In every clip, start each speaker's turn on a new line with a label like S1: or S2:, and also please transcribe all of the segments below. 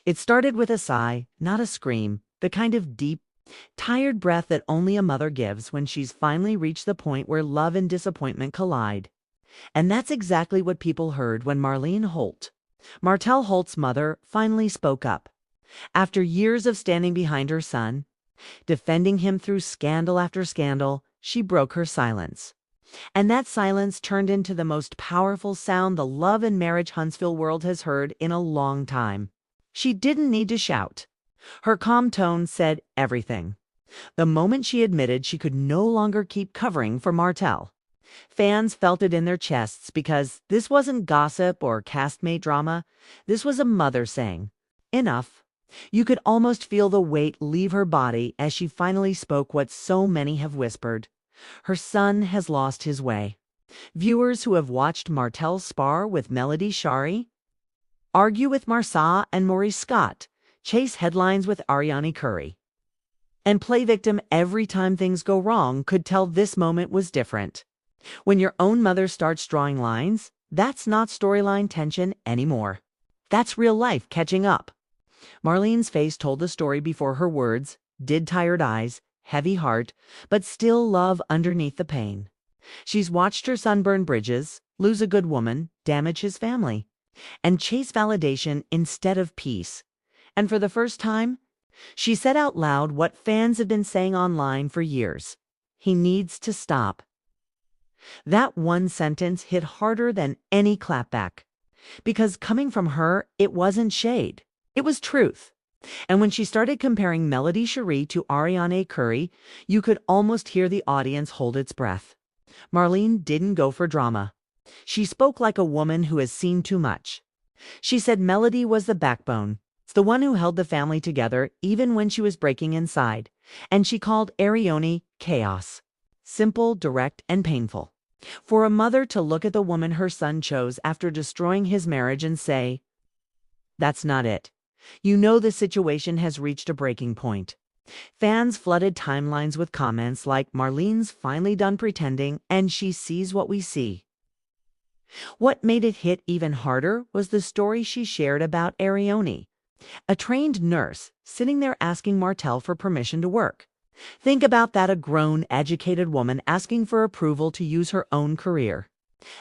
S1: It started with a sigh, not a scream, the kind of deep, tired breath that only a mother gives when she's finally reached the point where love and disappointment collide. And that's exactly what people heard when Marlene Holt, Martell Holt's mother, finally spoke up. After years of standing behind her son, defending him through scandal after scandal, she broke her silence. And that silence turned into the most powerful sound the love and marriage Huntsville world has heard in a long time. She didn't need to shout. Her calm tone said everything. The moment she admitted she could no longer keep covering for Martell, fans felt it in their chests because this wasn't gossip or castmate drama. This was a mother saying, "Enough." You could almost feel the weight leave her body as she finally spoke what so many have whispered. Her son has lost his way. Viewers who have watched Martell spar with Melody Shari, argue with Marsa and Maurice Scott, chase headlines with Ariane Curry, and play victim every time things go wrong could tell this moment was different. When your own mother starts drawing lines, that's not storyline tension anymore. That's real life catching up. Marlene's face told the story before her words, did tired eyes, heavy heart, but still love underneath the pain. She's watched her son burn bridges, lose a good woman, damage his family, and chase validation instead of peace. And for the first time, she said out loud what fans had been saying online for years. He needs to stop. That one sentence hit harder than any clapback. Because coming from her, it wasn't shade. It was truth. And when she started comparing Melody Cherie to Ariane Curry, you could almost hear the audience hold its breath. Marlene didn't go for drama. She spoke like a woman who has seen too much. She said Melody was the backbone, the one who held the family together even when she was breaking inside. And she called Ariane chaos. Simple, direct, and painful. For a mother to look at the woman her son chose after destroying his marriage and say, "That's not it. You know the situation has reached a breaking point." Fans flooded timelines with comments like Marlene's finally done pretending and she sees what we see. What made it hit even harder was the story she shared about Ariane, a trained nurse sitting there asking Martell for permission to work. Think about that, a grown, educated woman asking for approval to use her own career.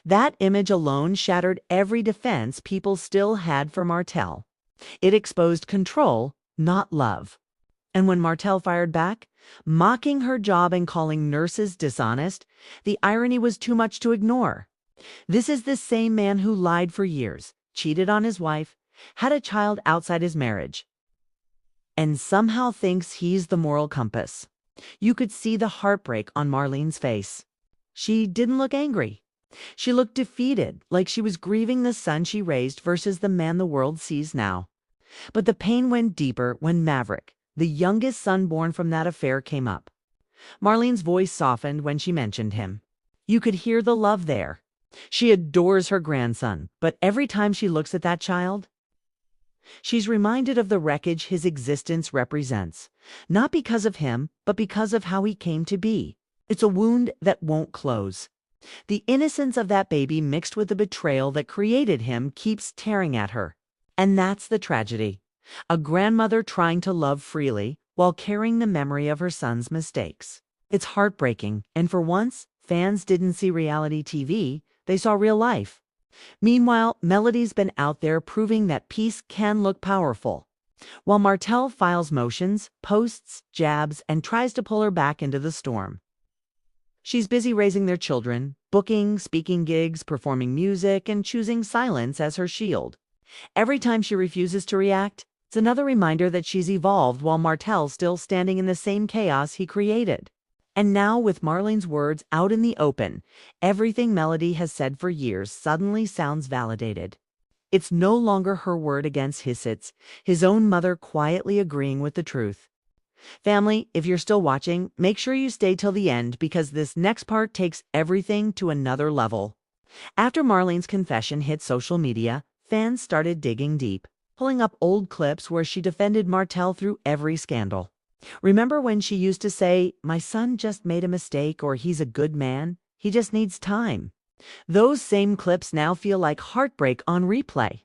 S1: That image alone shattered every defense people still had for Martell. It exposed control, not love. And when Martell fired back, mocking her job and calling nurses dishonest, the irony was too much to ignore. This is the same man who lied for years, cheated on his wife, had a child outside his marriage, and somehow thinks he's the moral compass. You could see the heartbreak on Marlene's face. She didn't look angry. She looked defeated, like she was grieving the son she raised versus the man the world sees now. But the pain went deeper when Maverick, the youngest son born from that affair, came up. Marlene's voice softened when she mentioned him. You could hear the love there. She adores her grandson, but every time she looks at that child, she's reminded of the wreckage his existence represents, not because of him, but because of how he came to be. It's a wound that won't close. The innocence of that baby mixed with the betrayal that created him keeps tearing at her. And that's the tragedy. A grandmother trying to love freely while carrying the memory of her son's mistakes. It's heartbreaking, and for once, fans didn't see reality TV, they saw real life. Meanwhile, Melody's been out there proving that peace can look powerful. While Martell files motions, posts, jabs, and tries to pull her back into the storm. She's busy raising their children, booking, speaking gigs, performing music, and choosing silence as her shield. Every time she refuses to react, it's another reminder that she's evolved while Martell's still standing in the same chaos he created. And now, with Marlene's words out in the open, everything Melody has said for years suddenly sounds validated. It's no longer her word against his own mother quietly agreeing with the truth. Family, if you're still watching, make sure you stay till the end because this next part takes everything to another level. After Marlene's confession hit social media, fans started digging deep, pulling up old clips where she defended Martell through every scandal. Remember when she used to say, "My son just made a mistake," or "He's a good man, he just needs time"? Those same clips now feel like heartbreak on replay.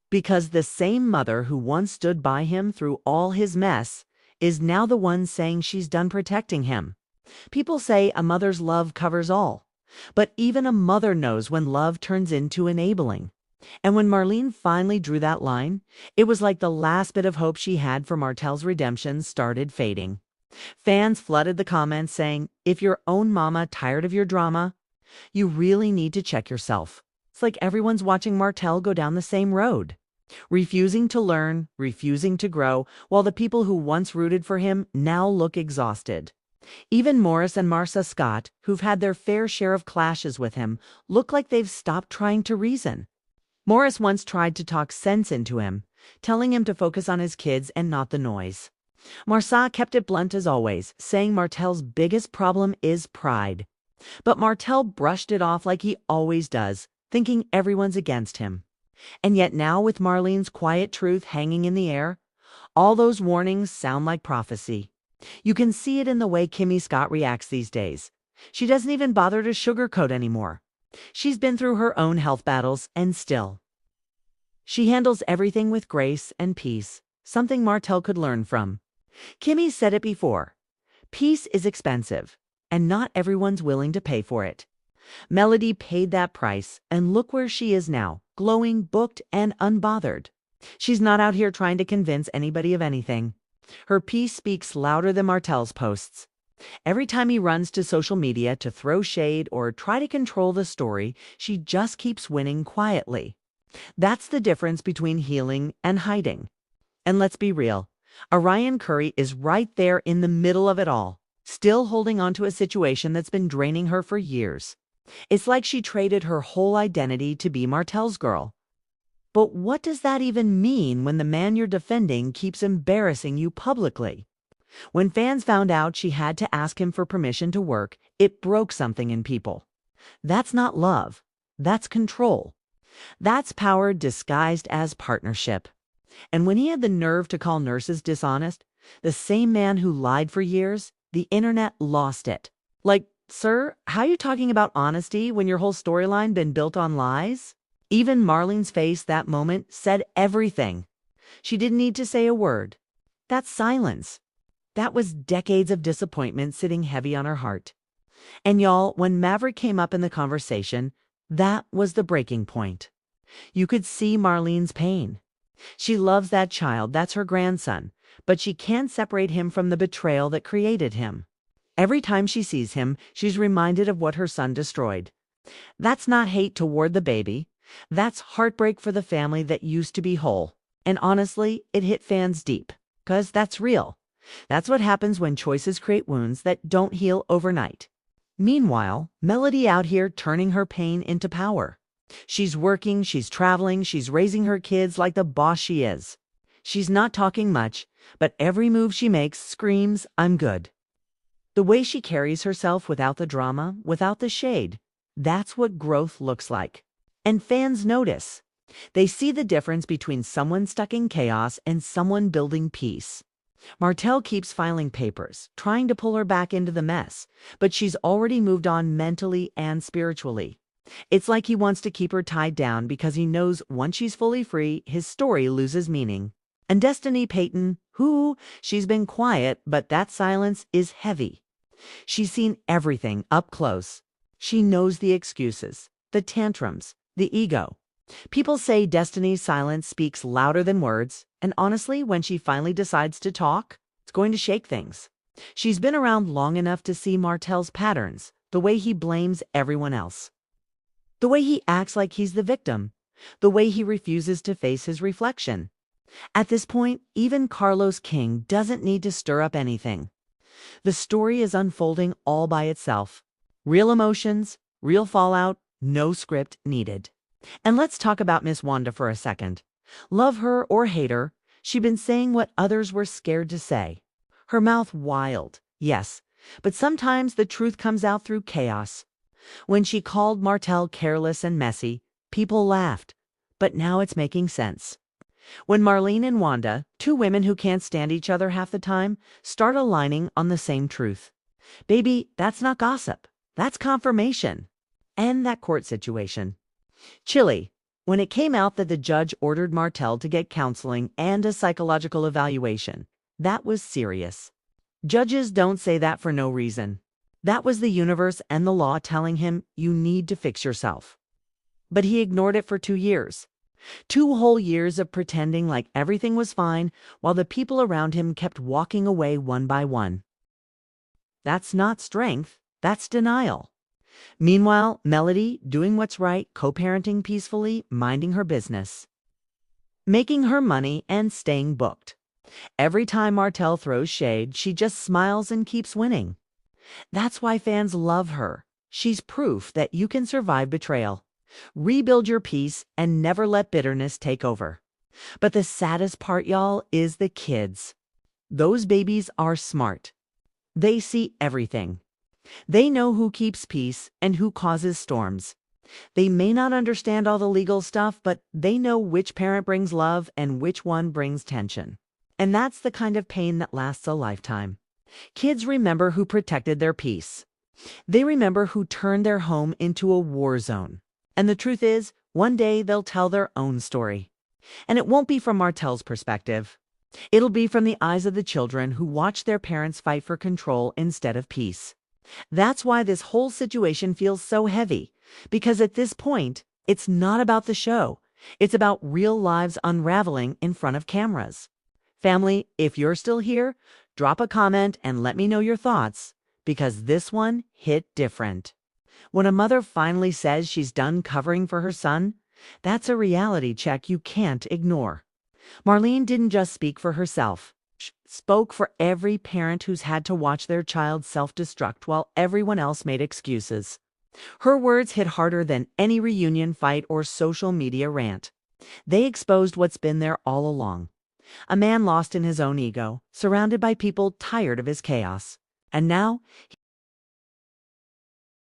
S1: Because the same mother who once stood by him through all his mess is now the one saying she's done protecting him. People say a mother's love covers all, but even a mother knows when love turns into enabling. And when Marlene finally drew that line, it was like the last bit of hope she had for Martell's redemption started fading. Fans flooded the comments saying, "If your own mama tired of your drama, you really need to check yourself." It's like everyone's watching Martell go down the same road, refusing to learn, refusing to grow, while the people who once rooted for him now look exhausted. Even Morris and Marcia Scott, who've had their fair share of clashes with him, look like they've stopped trying to reason. Morris once tried to talk sense into him, telling him to focus on his kids and not the noise. Marcia kept it blunt as always, saying Martell's biggest problem is pride. But Martell brushed it off like he always does, thinking everyone's against him. And yet now, with Marlene's quiet truth hanging in the air, all those warnings sound like prophecy. You can see it in the way Kimmy Scott reacts these days. She doesn't even bother to sugarcoat anymore. She's been through her own health battles, and still, she handles everything with grace and peace, something Martell could learn from. Kimmy said it before. Peace is expensive, and not everyone's willing to pay for it. Melody paid that price, and look where she is now, glowing, booked, and unbothered. She's not out here trying to convince anybody of anything. Her peace speaks louder than Martell's posts. Every time he runs to social media to throw shade or try to control the story, she just keeps winning quietly. That's the difference between healing and hiding. And let's be real, Orion Curry is right there in the middle of it all, still holding on to a situation that's been draining her for years. It's like she traded her whole identity to be Martell's girl. But what does that even mean when the man you're defending keeps embarrassing you publicly? When fans found out she had to ask him for permission to work, it broke something in people. That's not love. That's control. That's power disguised as partnership. And when he had the nerve to call nurses dishonest, the same man who lied for years, the internet lost it. Like, sir, how are you talking about honesty when your whole storyline been built on lies? Even Marlene's face that moment said everything. She didn't need to say a word. That's silence. That was decades of disappointment sitting heavy on her heart. And y'all, when Maverick came up in the conversation, that was the breaking point. You could see Marlene's pain. She loves that child, that's her grandson, but she can't separate him from the betrayal that created him. Every time she sees him, she's reminded of what her son destroyed. That's not hate toward the baby. That's heartbreak for the family that used to be whole. And honestly, it hit fans deep, 'cause that's real. That's what happens when choices create wounds that don't heal overnight. Meanwhile, Melody out here turning her pain into power. She's working, she's traveling, she's raising her kids like the boss she is. She's not talking much, but every move she makes screams, "I'm good." The way she carries herself without the drama, without the shade, that's what growth looks like. And fans notice. They see the difference between someone stuck in chaos and someone building peace. Martell keeps filing papers, trying to pull her back into the mess, but she's already moved on mentally and spiritually. It's like he wants to keep her tied down because he knows once she's fully free, his story loses meaning. And Destiny Payton, she's been quiet, but that silence is heavy. She's seen everything up close. She knows the excuses, the tantrums, the ego. People say Destiny's silence speaks louder than words, and honestly, when she finally decides to talk, it's going to shake things. She's been around long enough to see Martell's patterns, the way he blames everyone else, the way he acts like he's the victim, the way he refuses to face his reflection. At this point, even Carlos King doesn't need to stir up anything. The story is unfolding all by itself. Real emotions, real fallout, no script needed. And let's talk about Miss Wanda for a second. Love her or hate her, she'd been saying what others were scared to say. Her mouth wild, yes, but sometimes the truth comes out through chaos. When she called Martell careless and messy, people laughed, but now it's making sense. When Marlene and Wanda, two women who can't stand each other half the time, start aligning on the same truth. Baby, that's not gossip. That's confirmation. And that court situation. Chilly. When it came out that the judge ordered Martell to get counseling and a psychological evaluation, that was serious. Judges don't say that for no reason. That was the universe and the law telling him, you need to fix yourself. But he ignored it for 2 years. 2 whole years of pretending like everything was fine while the people around him kept walking away one by one. That's not strength, that's denial. Meanwhile, Melody, doing what's right, co-parenting peacefully, minding her business, making her money and staying booked. Every time Martell throws shade, she just smiles and keeps winning. That's why fans love her. She's proof that you can survive betrayal, rebuild your peace, and never let bitterness take over. But the saddest part, y'all, is the kids. Those babies are smart. They see everything. They know who keeps peace and who causes storms. They may not understand all the legal stuff, but they know which parent brings love and which one brings tension. And that's the kind of pain that lasts a lifetime. Kids remember who protected their peace. They remember who turned their home into a war zone. And the truth is, one day they'll tell their own story. And it won't be from Martell's perspective. It'll be from the eyes of the children who watch their parents fight for control instead of peace. That's why this whole situation feels so heavy, because at this point, it's not about the show. It's about real lives unraveling in front of cameras. Family, if you're still here, drop a comment and let me know your thoughts, because this one hit different. When a mother finally says she's done covering for her son, that's a reality check you can't ignore. Marlene didn't just speak for herself. She spoke for every parent who's had to watch their child self-destruct while everyone else made excuses. Her words hit harder than any reunion fight or social media rant. They exposed what's been there all along. A man lost in his own ego, surrounded by people tired of his chaos. And now,